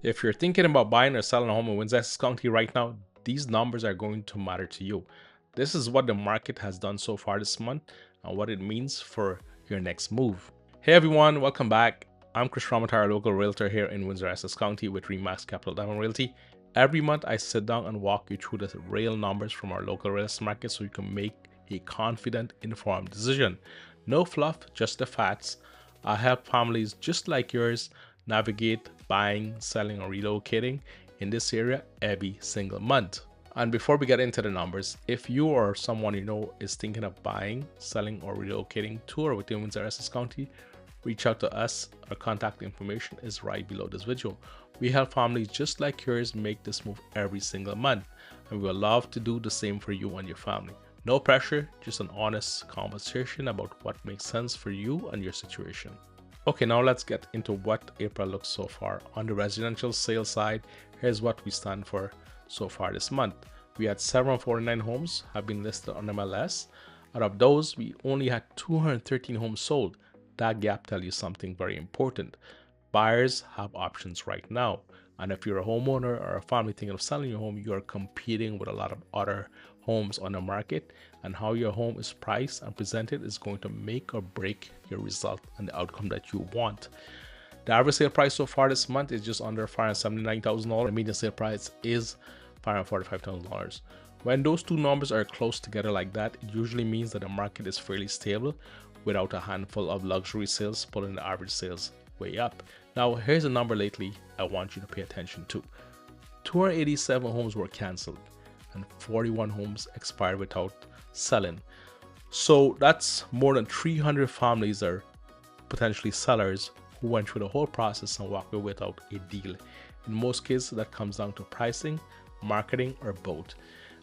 If you're thinking about buying or selling a home in Windsor-Essex County right now, these numbers are going to matter to you. This is what the market has done so far this month and what it means for your next move. Hey everyone, welcome back. I'm Kris Ramotar, a local realtor here in Windsor-Essex County with Remax Capital Diamond Realty. Every month I sit down and walk you through the real numbers from our local real estate market so you can make a confident, informed decision. No fluff, just the facts. I help families just like yours navigate buying, selling, or relocating in this area every single month. And before we get into the numbers, if you or someone you know is thinking of buying, selling, or relocating to or within Windsor-Essex County, reach out to us. Our contact information is right below this video. We help families just like yours make this move every single month, and we would love to do the same for you and your family. No pressure, just an honest conversation about what makes sense for you and your situation. Okay, now let's get into what April looks so far. On the residential sales side, here's what we stand for so far this month. We had 749 homes have been listed on MLS. Out of those, we only had 213 homes sold. That gap tells you something very important. Buyers have options right now. And if you're a homeowner or a family thinking of selling your home, you are competing with a lot of other homes on the market, and how your home is priced and presented is going to make or break your result and the outcome that you want. The average sale price so far this month is just under $579,000. The median sale price is $545,000. When those two numbers are close together like that, it usually means that the market is fairly stable without a handful of luxury sales pulling the average sales way up. Now, here's a number lately I want you to pay attention to. 287 homes were canceled and 41 homes expired without selling. So that's more than 300 families are potentially sellers who went through the whole process and walked away without a deal. In most cases, that comes down to pricing, marketing, or both.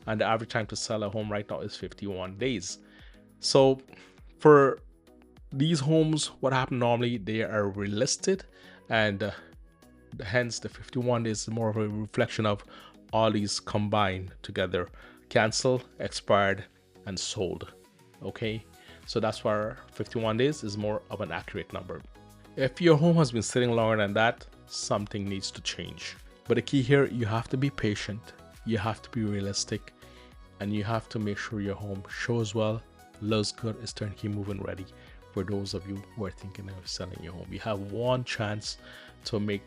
And the average time to sell a home right now is 51 days. So for these homes, what happened normally, they are relisted, and hence the 51 days is more of a reflection of all these combined together: canceled, expired, and sold. Okay, so that's why 51 days is more of an accurate number. If your home has been sitting longer than that, something needs to change. But the key here, you have to be patient, you have to be realistic, and you have to make sure your home shows well, looks good, is turnkey move-in ready. For those of you who are thinking of selling your home, you have one chance to make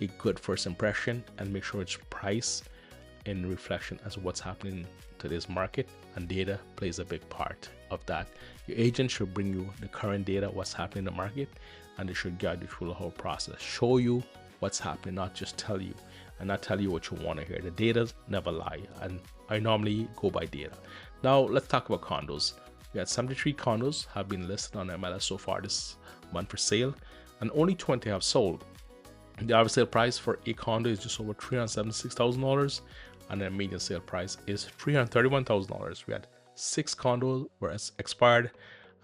a good first impression and make sure it's priced in reflection as what's happening to this market, and data plays a big part of that. Your agent should bring you the current data, what's happening in the market, and they should guide you through the whole process, show you what's happening, not just tell you, and not tell you what you want to hear. The data never lie, and I normally go by data. Now let's talk about condos. We had 73 condos have been listed on MLS so far this month for sale, and only 20 have sold. The average sale price for a condo is just over $376,000, and the median sale price is $331,000. We had 6 condos were expired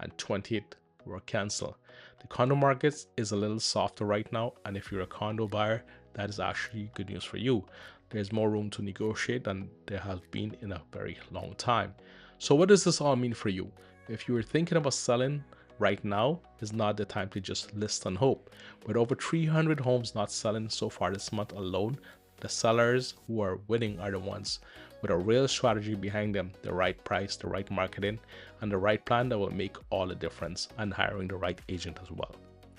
and 28 were canceled. The condo market is a little softer right now, and if you're a condo buyer, that is actually good news for you. There's more room to negotiate than there has been in a very long time. So what does this all mean for you? If you were thinking about selling right now, is not the time to just list and hope. With over 300 homes not selling so far this month alone, the sellers who are winning are the ones with a real strategy behind them, the right price, the right marketing, and the right plan that will make all the difference, and hiring the right agent as well.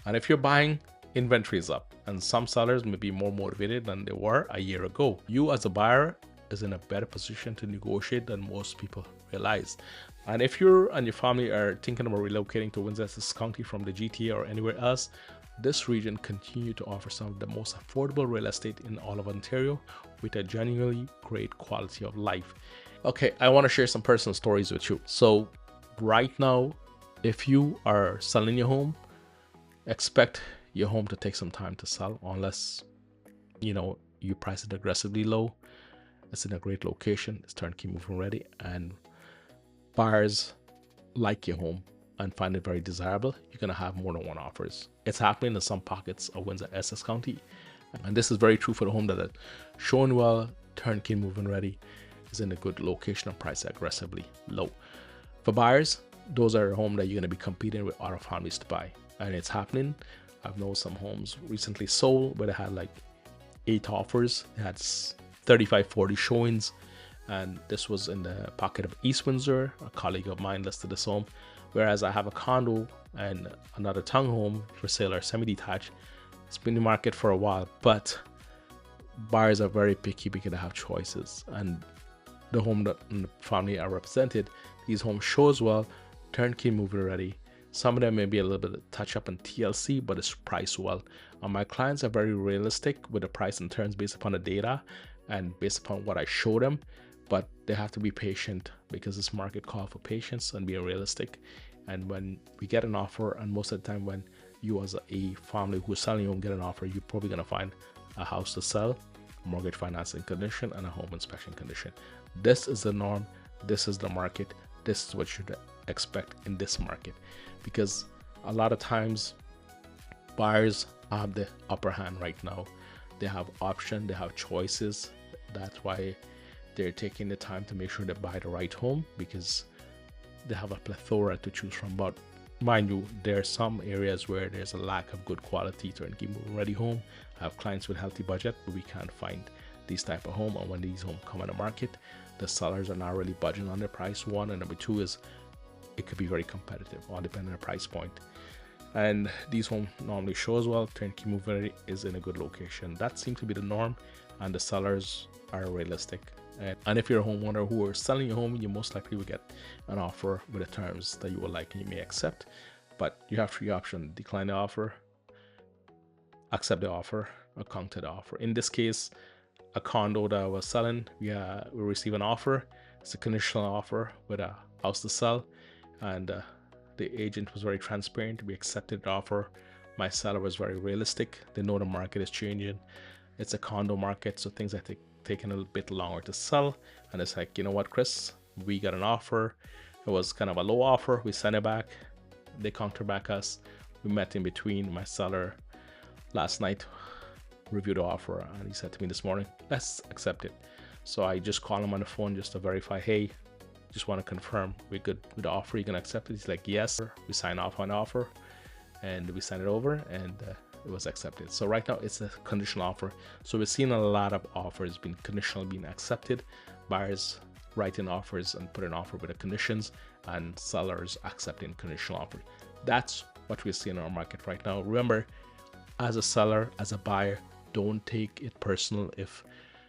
And if you're buying, inventory is up, and some sellers may be more motivated than they were a year ago. You as a buyer is in a better position to negotiate than most people realize. And if you and your family are thinking about relocating to Windsor-Essex County from the GTA or anywhere else, this region continues to offer some of the most affordable real estate in all of Ontario with a genuinely great quality of life. Okay, I want to share some personal stories with you. So right now, if you are selling your home, expect your home to take some time to sell, unless you price it aggressively low. It's in a great location, it's turnkey move-in ready, and buyers like your home and find it very desirable. You're going to have more than one offers. It's happening in some pockets of Windsor-Essex County, and this is very true for the home that are showing well, turnkey move-in ready, is in a good location and priced aggressively low. For buyers, those are a home that you're going to be competing with other families to buy, and it's happening. I've known some homes recently sold where they had like 8 offers. They had 35, 40 showings. And this was in the pocket of East Windsor. A colleague of mine listed this home. Whereas I have a condo and another townhome for sale or semi-detached. It's been in the market for a while, but buyers are very picky because they have choices. And the home that the family are represented, these homes show as well, turnkey move-in ready. Some of them may be a little bit of touch up on TLC, but it's priced well. And my clients are very realistic with the price and terms based upon the data and based upon what I show them. But they have to be patient because this market calls for patience and being realistic. And when we get an offer, and most of the time when you as a family who's selling your home get an offer, you're probably going to find a house to sell, mortgage financing condition, and a home inspection condition. This is the norm. This is the market. This is what you should expect in this market, because a lot of times buyers have the upper hand right now. They have options, they have choices. That's why they're taking the time to make sure they buy the right home, because they have a plethora to choose from. But mind you, there are some areas where there's a lack of good quality turnkey move-in ready home. I have clients with healthy budget, but we can't find these type of home. And when these homes come on the market, the sellers are not really budging on their price, one, and number two is it could be very competitive, all depending on the price point. And these homes normally show as well, turnkey move-in ready is in a good location. That seems to be the norm, and the sellers are realistic. And if you're a homeowner who are selling your home, you most likely will get an offer with the terms that you would like and you may accept. But you have three options: decline the offer, accept the offer, or counter the offer. In this case, a condo that I was selling, we received an offer. It's a conditional offer with a house to sell, and the agent was very transparent. We accepted the offer. My seller was very realistic. They know the market is changing. It's a condo market, so things are taking a little bit longer to sell. And it's like, you know what, Kris, we got an offer. It was kind of a low offer. We sent it back. They counter back us. We met in between. My seller last night reviewed the offer, and he said to me this morning, let's accept it. So I just called him on the phone just to verify, hey, just want to confirm we're good with the offer, you can accept it? He's like, yes. We signed off on the offer and we sent it over, and it was accepted. So right now it's a conditional offer. So we're seeing a lot of offers being conditional, being accepted. Buyers writing offers and put an offer with the conditions, and sellers accepting conditional offers. That's what we're seeing in our market right now. Remember, as a seller, as a buyer, don't take it personal if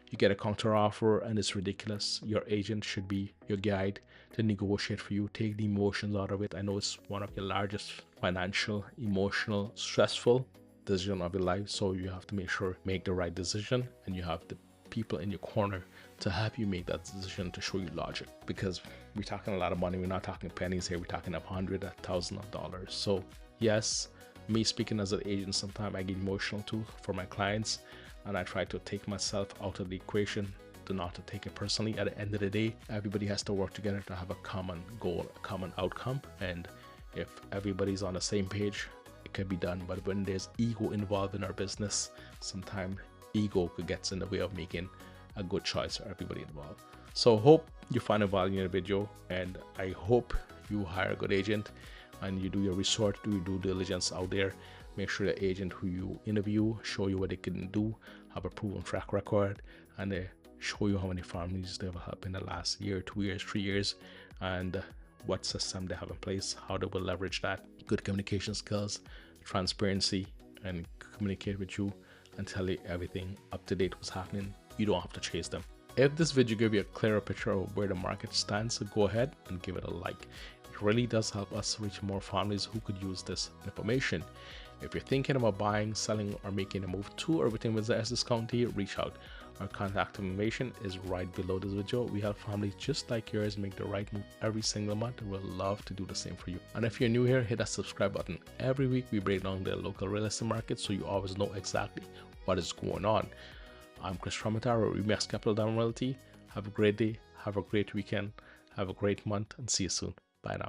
you get a counter offer and it's ridiculous. Your agent should be your guide to negotiate for you. Take the emotions out of it. I know it's one of your largest financial, emotional, stressful decision of your life, so you have to make sure make the right decision, and you have the people in your corner to help you make that decision, to show you logic, because we're talking a lot of money. We're not talking pennies here. We're talking $100,000 of dollars. So yes, me speaking as an agent, sometimes I get emotional too for my clients, and I try to take myself out of the equation, to not to take it personally. At the end of the day, everybody has to work together to have a common goal, a common outcome, and if everybody's on the same page, it can be done. But when there's ego involved in our business, sometimes ego gets in the way of making a good choice for everybody involved. So hope you find a value in the video, and I hope you hire a good agent and you do your research, do your due diligence out there. Make sure the agent who you interview show you what they can do, have a proven track record, and they show you how many families they've helped in the last year, 2 years, 3 years, and what system they have in place, how they will leverage that. Good communication skills, transparency, and communicate with you and tell you everything up to date what's happening. You don't have to chase them. If this video gave you a clearer picture of where the market stands, so go ahead and give it a like. It really does help us reach more families who could use this information. If you're thinking about buying, selling, or making a move to or within Windsor-Essex County, reach out. Our contact information is right below this video. We help families just like yours make the right move every single month. We'd love to do the same for you. And if you're new here, hit that subscribe button. Every week we break down the local real estate market, so you always know exactly what is going on. I'm Kris Ramotar with Remax Capital Down Realty. Have a great day, have a great weekend, have a great month, and see you soon. Bye now.